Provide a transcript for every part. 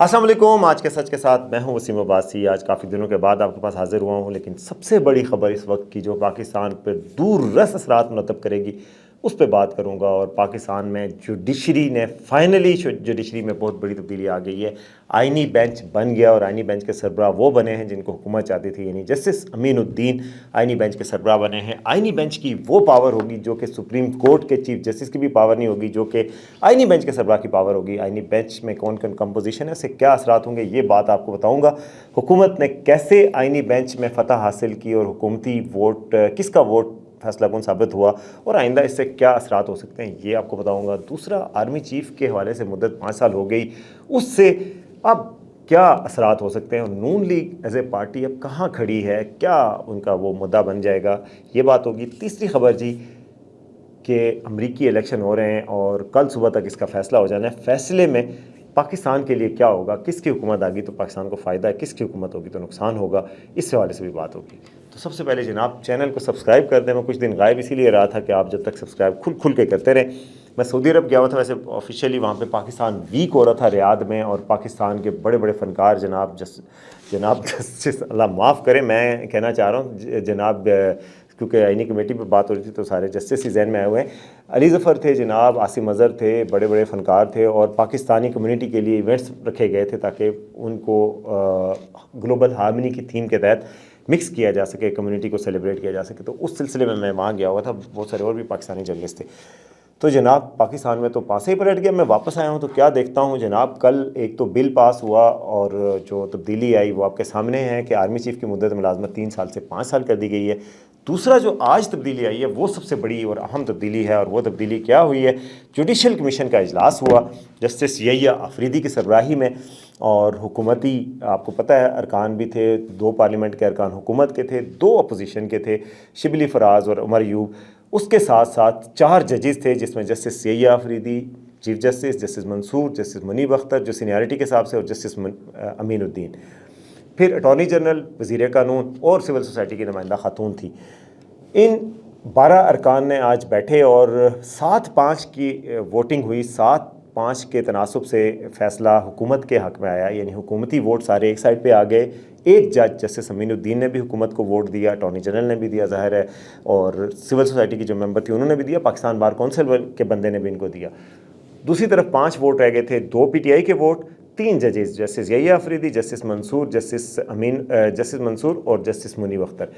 अस्सलाम वालेकुम। आज के सच के साथ मैं हूं वसीम अब्बासी। आज काफ़ी दिनों के बाद आपके पास हाजिर हुआ हूं, लेकिन सबसे बड़ी ख़बर इस वक्त की जो पाकिस्तान पर दूररस असरात मुरतब करेगी उस पर बात करूंगा। और पाकिस्तान में जुडिशरी ने फाइनली जुडिशरी में बहुत बड़ी तब्दीली आ गई है। आइनी बेंच बन गया और आइनी बेंच के सरबराह वो बने हैं जिनको हुकूमत चाहती थी, यानी जस्टिस अमीनुद्दीन आइनी बेंच के सरबराह बने हैं। आइनी बेंच की वो पावर होगी जो कि सुप्रीम कोर्ट के चीफ जस्टिस की भी पावर नहीं होगी, जो कि आइनी बेंच के सरबराह की पावर होगी। आइनी बेंच में कौन कौन कंपोजिशन है, उससे क्या असरात होंगे, ये बात आपको बताऊंगा। हुकूमत ने कैसे आइनी बेंच में फतह हासिल की और हुकूमती वोट किसका वोट फैसला कौन साबित हुआ और आइंदा इससे क्या असरात हो सकते हैं, ये आपको बताऊंगा। दूसरा, आर्मी चीफ के हवाले से मुद्दत 5 साल हो गई, उससे अब क्या असरात हो सकते हैं और नून लीग एज ए पार्टी अब कहाँ खड़ी है, क्या उनका वो मुद्दा बन जाएगा, ये बात होगी। तीसरी खबर जी कि अमरीकी इलेक्शन हो रहे हैं और कल सुबह तक इसका फ़ैसला हो जाना है। फ़ैसले में पाकिस्तान के लिए क्या होगा, किसकी हुकूमत आ गई तो पाकिस्तान को फ़ायदा है, किसकी हुकूमत होगी तो नुकसान होगा, इस हवाले से भी बात होगी। तो सबसे पहले जनाब चैनल को सब्सक्राइब कर दें। मैं कुछ दिन गायब इसीलिए रहा था कि आप जब तक सब्सक्राइब खुल के करते रहें। मैं सऊदी अरब गया हुआ था, वैसे ऑफिशियली वहाँ पे पाकिस्तान वीक हो रहा था रियाद में, और पाकिस्तान के बड़े बड़े फ़नकार जनाब जस्टिस अल्लाह माफ़ करें मैं कहना चाह रहा हूँ जनाब, क्योंकि आइनी कमेटी पर बात हो रही थी तो सारे जस्टिस ही जहन में आए हुए हैं। अली ज़फ़र थे जनाब, आसिम अज़हर थे, बड़े बड़े फ़नकार थे, और पाकिस्तानी कम्युनिटी के लिए इवेंट्स रखे गए थे ताकि उनको ग्लोबल हार्मनी की थीम के तहत मिक्स किया जा सके, कम्युनिटी को सेलिब्रेट किया जा सके। तो उस सिलसिले में मैं वहाँ गया हुआ था, बहुत सारे और भी पाकिस्तानी जर्नलिस्ट थे। तो जनाब पाकिस्तान में तो पासे ही पलट गया। मैं वापस आया हूँ तो क्या देखता हूँ जनाब, कल एक तो बिल पास हुआ और जो तब्दीली आई वो आपके सामने है कि आर्मी चीफ़ की मुद्दत मुलाजमत 3 साल से 5 साल कर दी गई है। दूसरा जो आज तब्दीली आई है वो सबसे बड़ी और अहम तब्दीली है, और वो तब्दीली क्या हुई है, जुडिशल कमीशन का इजलास हुआ जस्टिस यहिया अफरीदी की सरबराही में, और हुकूमती आपको पता है अरकान भी थे, 2 पार्लियामेंट के अरकान हुकूमत के थे, 2 अपोजिशन के थे, शिबली फराज और उमर यूब। उसके साथ साथ 4 जजेस थे जिसमें justice Yahya Afridi, chief justice, justice Mansoor, justice Muneeb Akhtar जो सीनियरिटी के हिसाब से, और जस्टिस अमीनुद्दीन। फिर अटॉर्नी जनरल, वज़ीर कानून और सिविल सोसाइटी की नुमाइंदा खातून थी। इन 12 अरकान ने आज बैठे और 7-5 की वोटिंग हुई। 7-5 के तनासब से फ़ैसला हुकूमत के हक़ में आया, यानी हुकूमती वोट सारे एक साइड पे आ गए। एक जज जस्टिस अमीनुद्दीन ने भी हुकूमत को वोट दिया, अटॉर्नी जनरल ने भी दिया ज़ाहिर है, और सिविल सोसाइटी की जो मेंबर थी उन्होंने भी दिया, पाकिस्तान बार कौंसिल के बंदे ने भी इनको दिया। दूसरी तरफ 5 वोट रह गए थे, 2 पीटीआई के वोट, 3 जजेस justice Yahya Afridi, justice Mansoor, justice Mansoor और जस्टिस मुनीब अख्तर,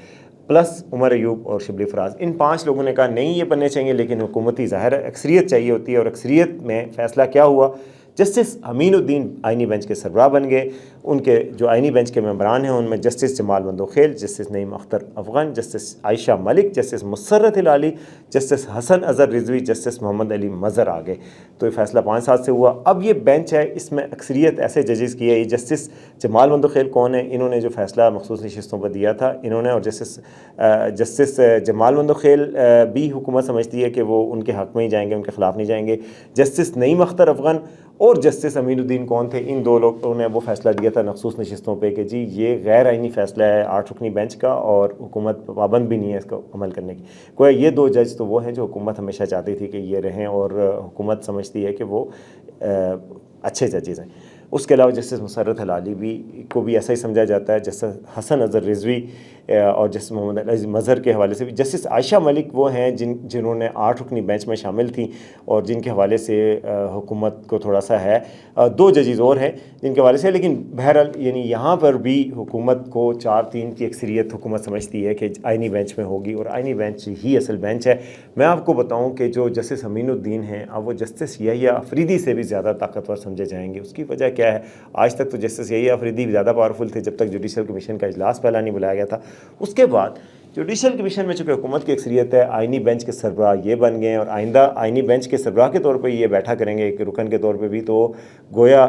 प्लस उमर अयूब और शिबली फराज। इन 5 लोगों ने कहा नहीं ये बनने चाहिए, लेकिन हुकूमती ज़ाहिर अक्सरियत चाहिए होती है, और अक्सरियत में फ़ैसला क्या हुआ, जस्टिस अमीनुद्दीन आइनी बेंच के सरबराह बन गए। उनके जो आइनी बेंच के मेंबरान हैं उनमें justice Jamal Mandokhel, justice Naeem Akhtar Afghan, justice Ayesha Malik, justice Musarrat Hilali, justice Hasan Azhar Rizvi, justice Mohammad Ali Mazhar आ गए। तो ये फ़ैसला 5 साल से हुआ। अब ये बेंच है, इसमें अक्सरियत ऐसे जजेस की है। ये जस्टिस जमाल मंदोखेल कौन है, इन्होंने जो फ़ैसला मखसूस नशिस्तों पर दिया था इन्होंने, और जस्टिस जमाल मंदोखेल भी हुकूमत समझती है कि वो उनके हक़ में ही जाएंगे, उनके ख़िलाफ़ नहीं जाएंगे। जस्टिस नईम अख्तर अफ़गान और जस्टिस अमीनुद्दीन कौन थे, इन 2 लोगों ने वो फ़ैसला दिया था मखसूस नशिस्तों पे कि जी ये गैर आइनी फ़ैसला है 8 रुकनी बेंच का, और हुकूमत पाबंद भी नहीं है इसको अमल करने की। कोई ये 2 जज तो वो हैं जो हुकूमत हमेशा चाहती थी कि ये रहें, और हुकूमत समझती है कि वो अच्छे जजेज़ हैं। उसके अलावा जस्टिस मुसर्रत हिलाली को भी ऐसा ही समझा जाता है। जस्टिस हसन अज़हर रिजवी और जस्टिस मोहम्मद अली मज़हर के हवाले से भी। जस्टिस आयशा मलिक वो हैं जिन्होंने 8 रुकनी बेंच में शामिल थी और जिनके हवाले से हुकूमत को थोड़ा सा है। 2 जजेस और हैं जिनके हवाले से, लेकिन बहरहाल यानी यहाँ पर भी हुकूमत को 4-3 की अक्सरियत हुकूमत समझती है कि आइनी बेंच में होगी, और आइनी बेंच ही असल बेंच है। मैं आपको बताऊँ कि जो जस्टिस अमीनुद्दीन हैं अब वो जस्टिस यहिया अफरीदी से भी ज़्यादा ताकतवर समझे जाएंगे। उसकी वजह क्या है, आज तक तो जस्टिस यहिया अफरीदी ज़्यादा पावरफुल थे जब तक जुडिशल कमीशन का इजलास पहला नहीं बुलाया गया था। उसके बाद जुडिशल कमीशन में चूँकि हुकूमत की अक्सरियत है, आइनी बेंच के सरबराह ये बन गए हैं, और आइंदा आइनी बेंच के सरबराह के तौर पर ये बैठा करेंगे एक रुकन के तौर पर भी, तो गोया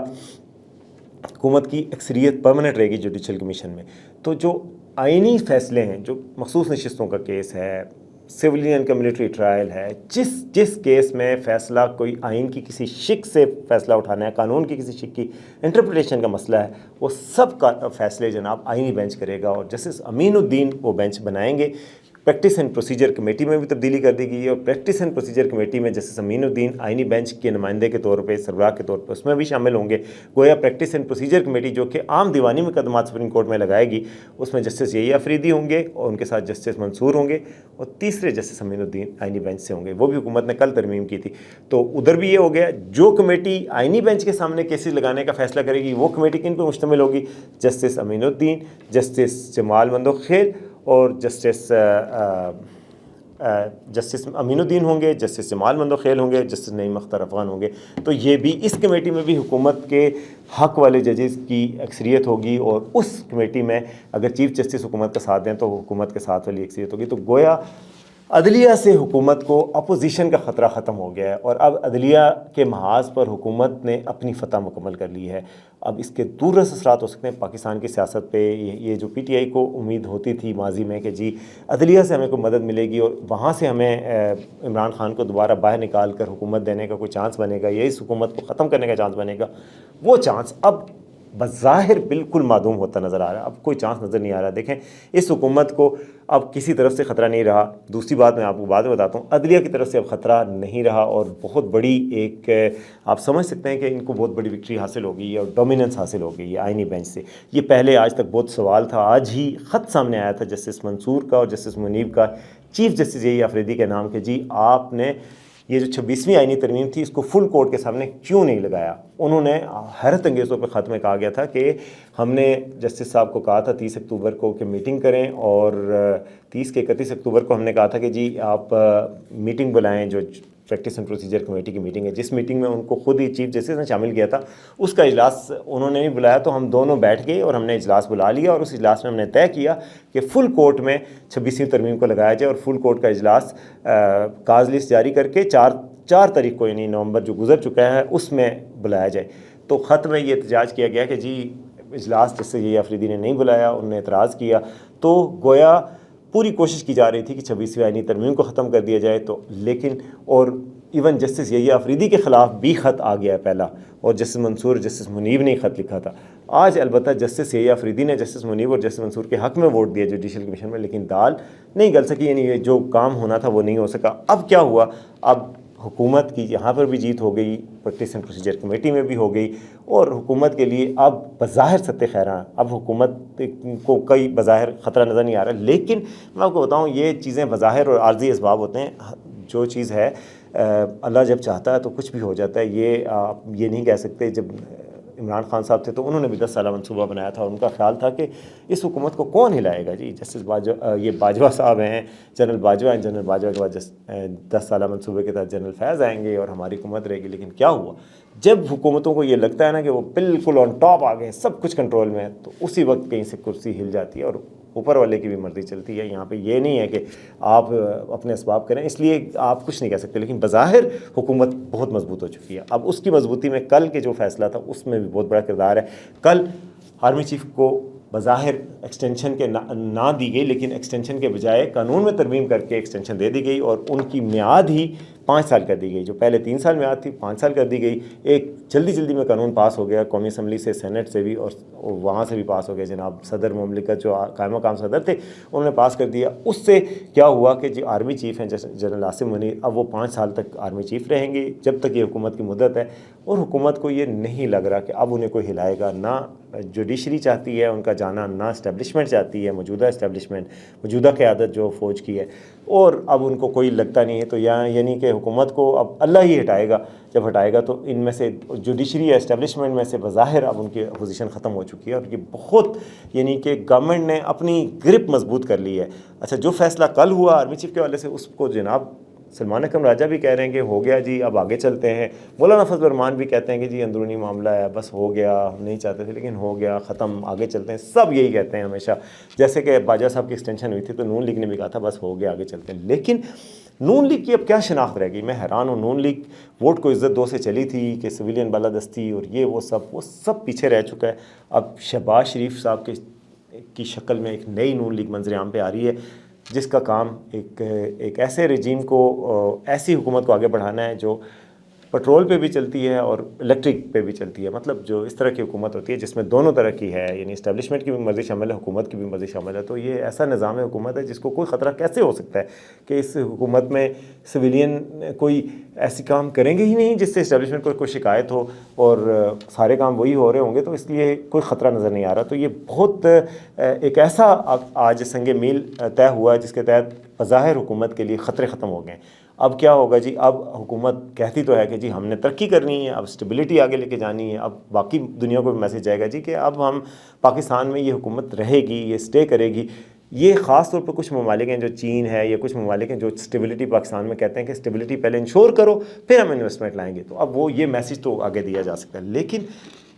हुकूमत की अक्सरियत परमानेंट रहेगी जुडिशल कमीशन में। तो जो आइनी फ़ैसले हैं, जो मखसूस नशिस्तों का केस है, सिविलियन का मिलिट्री ट्रायल है, जिस केस में फ़ैसला कोई आइन की किसी शिक से फ़ैसला उठाना है, कानून की किसी शिक की इंटरप्रिटेशन का मसला है, वो सब का फ़ैसले जनाब आइनी बेंच करेगा, और जस्टिस अमीनुद्दीन वो बेंच बनाएंगे। پریکٹس اینڈ پروسیجر کمیٹی میں بھی تبدیلی کر دی گئی ہے، اور پریکٹس اینڈ پروسیجر کمیٹی میں جسٹس امین الدین آئینی بینچ کے نمائندے کے طور پہ، سربراہ کے طور پہ اس میں بھی شامل ہوں گے۔ گویا پریکٹس اینڈ پروسیجر کمیٹی جو کہ عام دیوانی مقدمات سپریم کورٹ میں لگائے گی، اس میں جسٹس یحییٰ افریدی ہوں گے اور ان کے ساتھ جسٹس منصور ہوں گے، اور تیسرے جسٹس امین الدین آئینی بینچ سے ہوں گے۔ وہ بھی حکومت نے کل ترمیم کی تھی، تو ادھر بھی یہ ہو گیا۔ جو کمیٹی آئینی بینچ کے سامنے کیسز لگانے کا فیصلہ کرے گی، وہ کمیٹی کن پہ مشتمل ہوگی؟ جسٹس امین الدین، جسٹس جمال مندوخیل اور جسٹس امین الدین ہوں گے، جسٹس جمال مندوخیل ہوں گے، جسٹس نعیم اختر افغان ہوں گے۔ تو یہ بھی اس کمیٹی میں بھی حکومت کے حق والے ججز کی اکثریت ہوگی، اور اس کمیٹی میں اگر چیف جسٹس حکومت کا ساتھ دیں تو حکومت کے ساتھ والی اکثریت ہوگی۔ تو گویا عدلیہ سے حکومت کو اپوزیشن کا خطرہ ختم ہو گیا ہے، اور اب عدلیہ کے محاذ پر حکومت نے اپنی فتح مکمل کر لی ہے۔ اب اس کے دور رس اثرات ہو سکتے ہیں پاکستان کی سیاست پہ۔ یہ جو پی ٹی آئی کو امید ہوتی تھی ماضی میں کہ جی عدلیہ سے ہمیں کوئی مدد ملے گی اور وہاں سے ہمیں عمران خان کو دوبارہ باہر نکال کر حکومت دینے کا کوئی چانس بنے گا، یا اس حکومت کو ختم کرنے کا چانس بنے گا، وہ چانس اب بظاہر بالکل معدوم ہوتا نظر آ رہا ہے۔ اب کوئی چانس نظر نہیں آ رہا۔ دیکھیں اس حکومت کو اب کسی طرف سے خطرہ نہیں رہا۔ دوسری بات میں آپ کو بعد میں بتاتا ہوں، عدلیہ کی طرف سے اب خطرہ نہیں رہا، اور بہت بڑی ایک آپ سمجھ سکتے ہیں کہ ان کو بہت بڑی وکٹری حاصل ہو گئی ہے اور ڈومیننس حاصل ہو گئی ہے آئینی بینچ سے۔ یہ پہلے آج تک بہت سوال تھا، آج ہی خط سامنے آیا تھا جسٹس منصور کا اور جسٹس منیب کا چیف جسٹس یحییٰ افریدی کے نام کہ جی آپ نے یہ جو 26ویں آئینی ترمیم تھی اس کو فل کورٹ کے سامنے کیوں نہیں لگایا۔ انہوں نے حیرت انگیز طور پہ خط میں کہا گیا تھا کہ ہم نے جسٹس صاحب کو کہا تھا 30 اکتوبر کو کہ میٹنگ کریں، اور 30 کے 31 اکتوبر کو ہم نے کہا تھا کہ جی آپ میٹنگ بلائیں، جو پریکٹس اینڈ پروسیجر کمیٹی کی میٹنگ ہے، جس میٹنگ میں ان کو خود ہی چیف جسٹس نے شامل کیا تھا، اس کا اجلاس انہوں نے بھی بلایا۔ تو ہم دونوں بیٹھ گئے اور ہم نے اجلاس بلا لیا، اور اس اجلاس میں ہم نے طے کیا کہ فل کورٹ میں 26ویں ترمیم کو لگایا جائے، اور فل کورٹ کا اجلاس کاز لسٹ جاری کر کے 4 تاریخ کو، یعنی نومبر جو گزر چکا ہے، اس میں بلایا جائے۔ تو خط میں یہ احتجاج کیا گیا کہ جی اجلاس جس سے یحییٰ افریدی نے نہیں بلایا، انہوں نے اعتراض کیا، تو گویا پوری کوشش کی جا رہی تھی کہ 26ویں آئینی ترمیم کو ختم کر دیا جائے۔ تو لیکن اور ایون جسٹس یحییٰ افریدی کے خلاف بھی خط آ گیا ہے پہلا، اور جسٹس منصور جسٹس منیب نے خط لکھا تھا۔ آج البتہ جسٹس یحییٰ افریدی نے جسٹس منیب اور جسٹس منصور کے حق میں ووٹ دیا جوڈیشل کمیشن میں، لیکن دال نہیں گل سکی، یعنی یہ جو کام ہونا تھا وہ نہیں ہو سکا۔ اب کیا ہوا؟ اب حکومت کی یہاں پر بھی جیت ہو گئی، پریکٹس اینڈ پروسیجر کمیٹی میں بھی ہو گئی، اور حکومت کے لیے اب بظاہر ستہ خیراں، اب حکومت کو کئی بظاہر خطرہ نظر نہیں آ رہا۔ لیکن میں آپ کو بتاؤں یہ چیزیں بظاہر اور عارضی اسباب ہوتے ہیں۔ جو چیز ہے اللہ جب چاہتا ہے تو کچھ بھی ہو جاتا ہے۔ یہ آپ یہ نہیں کہہ سکتے۔ جب عمران خان صاحب تھے تو انہوں نے بھی 10 سالہ منصوبہ بنایا تھا، اور ان کا خیال تھا کہ اس حکومت کو کون ہلائے گا جی، جسٹس یہ باجوہ صاحب ہیں، جنرل باجوہ ہیں، جنرل باجوہ کے بعد 10 سالہ منصوبے کے تحت جنرل فیض آئیں گے اور ہماری حکومت رہے گی۔ لیکن کیا ہوا؟ جب حکومتوں کو یہ لگتا ہے نا کہ وہ بالکل آن ٹاپ آ گئے، سب کچھ کنٹرول میں ہے، تو اسی وقت کہیں سے کرسی ہل جاتی ہے، اور اوپر والے کی بھی مرضی چلتی ہے۔ یہاں پہ یہ نہیں ہے کہ آپ اپنے اسباب کریں، اس لیے آپ کچھ نہیں کہہ سکتے۔ لیکن بظاہر حکومت بہت مضبوط ہو چکی ہے۔ اب اس کی مضبوطی میں کل کے جو فیصلہ تھا اس میں بھی بہت بڑا کردار ہے۔ کل آرمی چیف کو بظاہر ایکسٹینشن کے نہ دی گئی، لیکن ایکسٹینشن کے بجائے قانون میں ترمیم کر کے ایکسٹینشن دے دی گئی، اور ان کی میعاد ہی 5 سال کر دی گئی۔ جو پہلے 3 سال میعاد تھی 5 سال کر دی گئی۔ ایک جلدی میں قانون پاس ہو گیا قومی اسمبلی سے، سینٹ سے بھی، اور وہاں سے بھی پاس ہو گیا۔ جناب صدر مملکت جو قائم مقام صدر تھے انہوں نے پاس کر دیا۔ اس سے کیا ہوا کہ جو آرمی چیف ہیں جنرل عاصم منیر، اب وہ 5 سال تک آرمی چیف رہیں گے جب تک یہ حکومت کی مدت ہے، اور حکومت کو یہ نہیں لگ رہا کہ اب انہیں کوئی ہلائے گا۔ نہ جوڈیشری چاہتی ہے ان کا جانا، نہ اسٹیبلشمنٹ چاہتی ہے، موجودہ اسٹیبلشمنٹ، موجودہ قیادت جو فوج کی ہے، اور اب ان کو کوئی لگتا نہیں ہے۔ تو یعنی کہ حکومت کو اب اللہ ہی ہٹائے گا۔ جب ہٹائے گا تو ان میں سے جوڈیشری یا اسٹیبلشمنٹ میں سے بظاہر اب ان کی اپوزیشن ختم ہو چکی ہے، اور یہ بہت یعنی کہ گورنمنٹ نے اپنی گرپ مضبوط کر لی ہے۔ اچھا، جو فیصلہ کل ہوا آرمی چیف کے حوالے سے، اس کو جناب سلمان اکرم راجہ بھی کہہ رہے ہیں کہ ہو گیا جی، اب آگے چلتے ہیں۔ مولانا فضل الرحمان بھی کہتے ہیں کہ جی اندرونی معاملہ ہے، بس ہو گیا، ہم نہیں چاہتے تھے لیکن ہو گیا، ختم، آگے چلتے ہیں۔ سب یہی کہتے ہیں ہمیشہ۔ جیسے کہ باجوہ صاحب کی ایکسٹینشن ہوئی تھی تو نون لیگ نے بھی کہا تھا بس ہو گیا، آگے چلتے ہیں۔ لیکن نون لیگ کی اب کیا شناخت رہ گئی؟ میں حیران ہوں۔ نون لیگ ووٹ کو عزت دو سے چلی تھی کہ سویلین بالادستی اور یہ وہ سب پیچھے رہ چکا ہے۔ اب شہباز شریف صاحب کی شکل میں ایک نئی نون لیگ منظر عام پہ آ رہی ہے، جس کا کام ایک ایسے رجیم کو، ایسی حکومت کو آگے بڑھانا ہے جو पेट्रोल पे भी चलती है और इलेक्ट्रिक पे भी चलती है। मतलब जो इस तरह की हुकूमत होती है जिसमें दोनों तरह की है, यानी इस्टेब्लिशमेंट की भी मर्ज़ी शामिल है, हुकूमत की भी मर्ज़ी शामिल है, तो ये ऐसा निज़ाम हुकूमत है जिसको कोई ख़तरा कैसे हो सकता है कि इस हुकूमत में सिविलियन कोई ऐसी काम करेंगे ही नहीं जिससे इस्टेब्लिशमेंट को कोई शिकायत हो और सारे काम वही हो रहे होंगे, तो इसलिए कोई ख़तरा नज़र नहीं आ रहा। तो ये बहुत एक ऐसा आज संग मील तय हुआ है जिसके तहत बज़ाहिर हुकूमत के लिए ख़तरे ख़त्म हो गए। अब क्या होगा जी, अब हुकूमत कहती तो है कि जी हमने तरक्की करनी है, अब स्टेबिलिटी आगे लेके जानी है, अब बाकी दुनिया को भी मैसेज जाएगा जी कि अब हम पाकिस्तान में ये हुकूमत रहेगी, ये स्टे करेगी। ये ख़ास तौर पर कुछ ममालिक हैं जो चीन है या कुछ ममालिक हैं जो स्टेबिलिटी पाकिस्तान में कहते हैं कि स्टेबिलिटी पहले इंश्योर करो फिर हम इन्वेस्टमेंट लाएंगे। तो अब वो ये मैसेज तो आगे दिया जा सकता है, लेकिन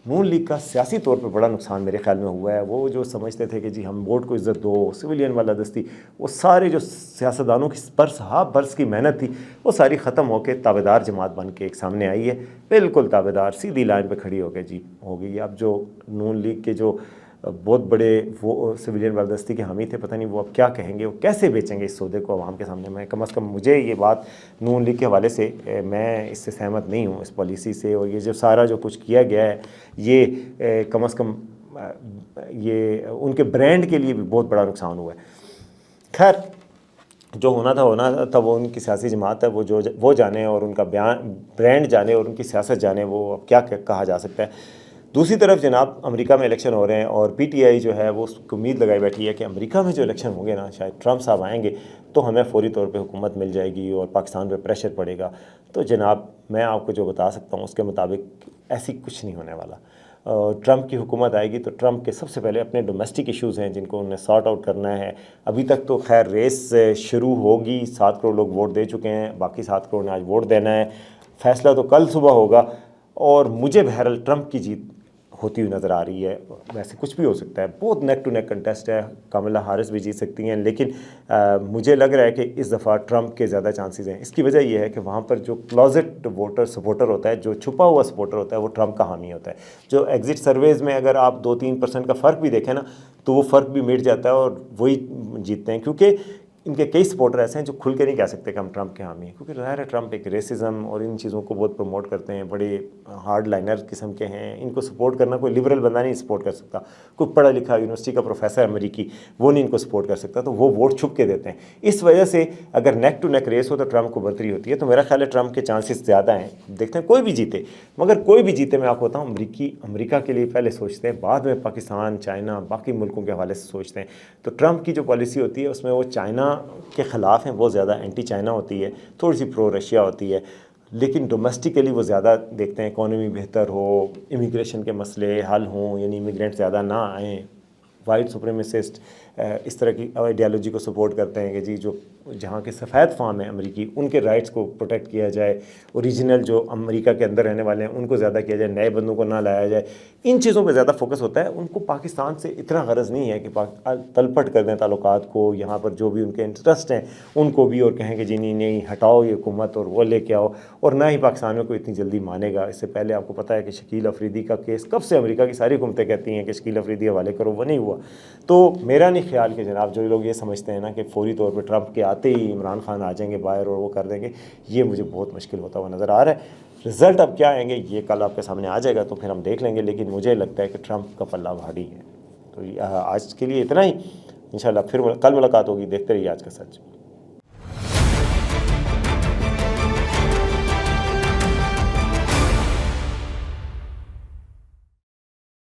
नून लीग का सियासी तौर पर बड़ा नुकसान मेरे ख्याल में हुआ है। वो जो समझते थे कि जी हम वोट को इज़्ज़त दो, सिविलियन वाला दस्ती, वो सारे जो सियासतदानों की बरस बरस की मेहनत थी वो सारी ख़त्म होकर ताबेदार जमात बन के एक सामने आई है, बिल्कुल ताबेदार सीधी लाइन पे खड़ी हो गई जी हो गई। अब जो नून लीग के जो बहुत बड़े वो सिविलियन वालदस्ती के हामी थे, पता नहीं वो अब क्या कहेंगे, वो कैसे बेचेंगे इस सौदे को आवाम के सामने। मैं कम अज़ कम मुझे ये बात नून लीग के हवाले से मैं इससे सहमत नहीं हूँ, इस पॉलिसी से। और ये जो सारा जो कुछ किया गया है ये कम अज़ कम ये उनके ब्रांड के लिए भी बहुत बड़ा नुकसान हुआ है। खैर जो होना था वो उनकी सियासी जमात है, वो जाने और उनका ब्रांड जाने और उनकी सियासत जाने, वो अब क्या कहा जा सकता है। दूसरी तरफ जनाब अमेरिका में इलेक्शन हो रहे हैं और पीटीआई जो है वो उसको उम्मीद लगाई बैठी है कि अमेरिका में जो इलेक्शन होंगे ना, शायद ट्रंप साहब आएंगे तो हमें फौरी तौर पे हुकूमत मिल जाएगी और पाकिस्तान पे प्रेशर पड़ेगा। तो जनाब मैं आपको जो बता सकता हूँ उसके मुताबिक ऐसी कुछ नहीं होने वाला। ट्रंप की हुकूमत आएगी तो ट्रंप के सबसे पहले अपने डोमेस्टिक इश्यूज़ हैं जिनको उन्हें सॉर्ट आउट करना है। अभी तक तो खैर रेस शुरू होगी, 7 करोड़ लोग वोट दे चुके हैं, बाकी 7 करोड़ ने आज वोट देना है, फैसला तो कल सुबह होगा। और मुझे बहरहाल ट्रंप की जीत होती हुई नज़र आ रही है। वैसे कुछ भी हो सकता है, बहुत नेक टू नेक कंटेस्ट है, कमला हारिस भी जीत सकती हैं, लेकिन मुझे लग रहा है कि इस दफ़ा ट्रंप के ज़्यादा चांसेस हैं। इसकी वजह यह है कि वहाँ पर जो क्लोजेट सपोर्टर होता है, जो छुपा हुआ सपोर्टर होता है, वो ट्रंप का हामी होता है। जो एग्जिट सर्वेज़ में अगर आप 2-3% का फ़र्क भी देखें ना, तो वो फ़र्क भी मिट जाता है और वही जीतते हैं, क्योंकि इनके कई सपोर्टर ऐसे हैं जो खुल के नहीं कह सकते कि हम ट्रंप के हामी हैं, क्योंकि ज़ाहिर है ट्रंप एक रेसिज्म और इन चीज़ों को बहुत प्रमोट करते हैं, बड़े हार्ड लाइनर किस्म के हैं। इनको सपोर्ट करना कोई लिबरल बंदा नहीं सपोर्ट कर सकता, कोई पढ़ा लिखा यूनिवर्सिटी का प्रोफेसर अमेरिकी वो नहीं इनको सपोर्ट कर सकता, तो वो वोट छुप के देते हैं। इस वजह से अगर नेक टू नेक रेस हो तो ट्रंप को बढ़तरी होती है। तो मेरा ख्याल है ट्रंप के चांसेस ज़्यादा हैं, देखते हैं कोई भी जीते। मगर कोई भी जीते, मैं आपको बताऊँ, अमेरिका के लिए पहले सोचते हैं, बाद में पाकिस्तान, चाइना, बाकी मुल्कों के हवाले से सोचते हैं। तो ट्रंप की जो पॉलिसी होती है उसमें वो चाइना के ख़िलाफ़ हैं, वो ज़्यादा एंटी चाइना होती है, थोड़ी सी प्रो रशिया होती है, लेकिन डोमेस्टिकली वो ज़्यादा देखते हैं इकॉनमी बेहतर हो, इमिग्रेशन के मसले हल हों, यानी इमिग्रेंट ज़्यादा ना आएँ, वाइट सुप्रीमेसिस्ट इस तरह की आइडियालॉजी को सपोर्ट करते हैं कि जी जो जहाँ के सफ़ेद फार्म हैं अमेरिकी, उनके राइट्स को प्रोटेक्ट किया जाए, ओरिजिनल जो अमेरिका के अंदर रहने वाले हैं उनको ज़्यादा किया जाए, नए बंदों को ना लाया जाए। इन चीज़ों पे ज़्यादा फोकस होता है। उनको पाकिस्तान से इतना गरज नहीं है कि तलपट कर दें ताल्लुकात को, यहाँ पर जो भी उनके इंटरेस्ट हैं उनको भी, और कहें कि जी नहीं हटाओ ये हुकूमत और वो लेके आओ, और ना ही पाकिस्तान में कोई इतनी जल्दी मानेगा। इससे पहले आपको पता है कि शकील अफरीदी का केस कब से अमेरिका की सारी हुकूमतें कहती हैं कि शकील अफरीदी हवाले करो, वो नहीं हुआ। तो मेरा नहीं ख्याल कि जनाब जो लोग ये समझते हैं ना कि फौरी तौर पर ट्रंप के आते ही इमरान खान आ जाएंगे बाहर और वो कर देंगे, ये मुझे बहुत मुश्किल होता हुआ नज़र आ रहा है। रिज़ल्ट अब क्या आएंगे ये कल आपके सामने आ जाएगा तो फिर हम देख लेंगे, लेकिन मुझे लगता है कि ट्रंप का पल्ला भारी है। तो आज के लिए इतना ही, इंशाल्लाह फिर कल मुलाकात होगी। देखते रहिए आज का सच।